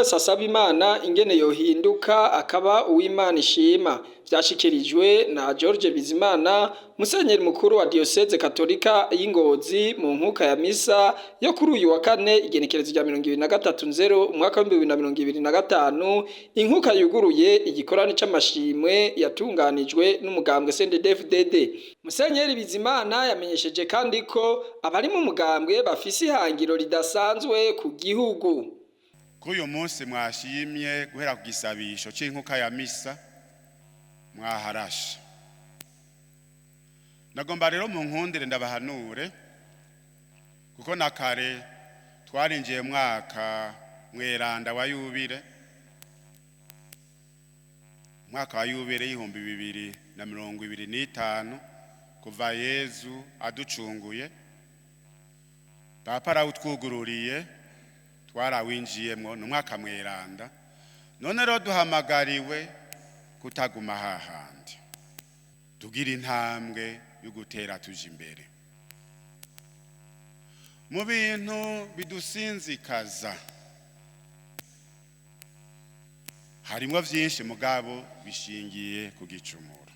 wese asaba Imana ingene yohinduka akaba uw'Imana ishima. Vyashikirijwe na George Bizimana, musenyeri mukuru wa Diocese Katolika y'Ingozi mu nkuka ya misa yo kuri uyu wa kane igenekerezo rya 23/0 umwaka wa 2025, inkuka yuguruye igikorane c'amashimwe yatunganijwe n'umugambwe CNDD-FDD. Musenyeri Bizimana yamenyesheje kandi ko abari mu mugambwe bafise ihangiro ridasanzwe ku gihugu. Kuyu munsi mwashimye guhera ku gisabisho c'inkuka ya misa mwaharasha. Nagomba rero mu nkundire ndabahanure kuko nakare twarinjiye mwaka mweranda wa yubile, mwaka wa yubile 2025 kuva Yezu aducunguye. Papa arawutwugururiye twarawinjiyemwo n'umwaka mweranda. None rero duhamagariwe kutaguma hahandi, tugira intambwe yo gutera tuje imbere mu bintu bidusinzikaza. Harimwo vyinshi mugabo bishingiye ku gicumuro.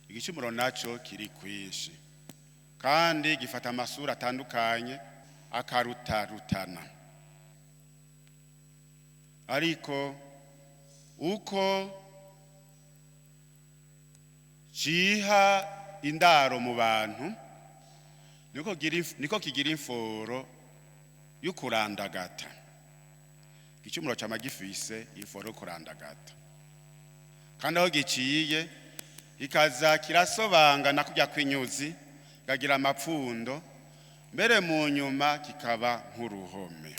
Igicumuro naco kiri kwinshi kandi gifata amasura atandukanye akarutarutana, ariko uko ciha indaro mu bantu niko kigira imforo y'ukurandagata. Igicumuro cama gifise imforo y'ukurandagata, kandi aho giciye ikaza kirasobanga na kurya kw'inyuzi gagira amapfundo, mbere mu nyuma kikaba nk'uruhome.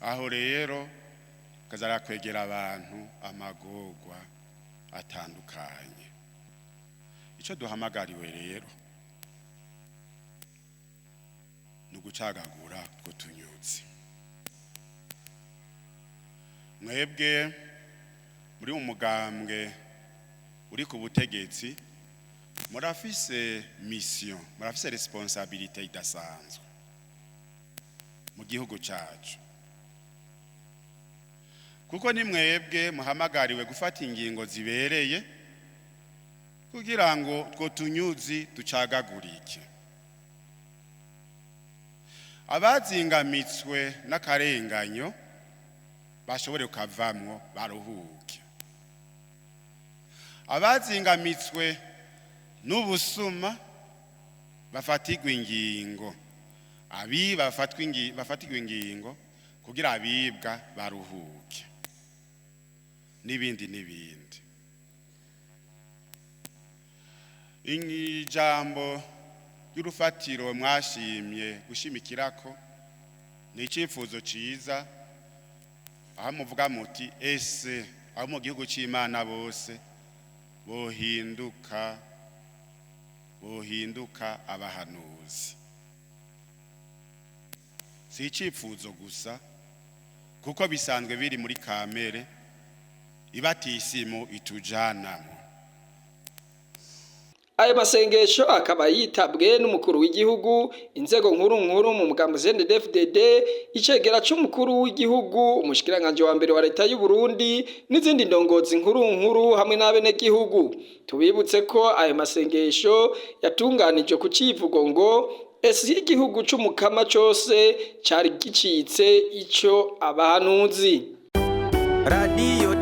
Aho rero kazara kwegera abantu amagorwa atandukanye. Ico duhamagariwe rero nugucagagura two tunyuzi. Mwebwe muri umugambwe uri ku butegetsi murafise mission, murafise responsabilité idasanzwe mu gihugu cacu, kuko ni mwebwe muhamagariwe gufata ingingo zibereye kugira ngo two tunyuzi tucagagurike. Abazingamitswe n'akarenganyo bashobore kuvamwo baruhuke, abazingamitswe n'ubusuma bafatigwe ingingo, abiba bafatigwe ingingo kugira abibwa baruhuke, n'ibindi n'ibindi. Ijambo y'urufatiro mwashimye gushimikirako ni icifuzo ciza, aho muvuga muti ese aho mu gihugu c'Imana bose bohinduka abahanuzi. Si icifuzo gusa kuko bisanzwe biri muri kamere ibatisimu itujanamo. Ayo masengesho akaba yitabwe n'umukuru w'igihugu, inzego nkuru mu mugambwe CNDD-FDD, icegera c'umukuru w'igihugu, umushikiranganje wa mbere wa leta y'u Burundi n'izindi ndongozi nkuru hamwe n'abenegihugu. Tubibutse ko ayo masengesho yatunganijwe ku civugo ngo esi igihugu c'umukama cose cari gicitse ico abahanuzi. Radio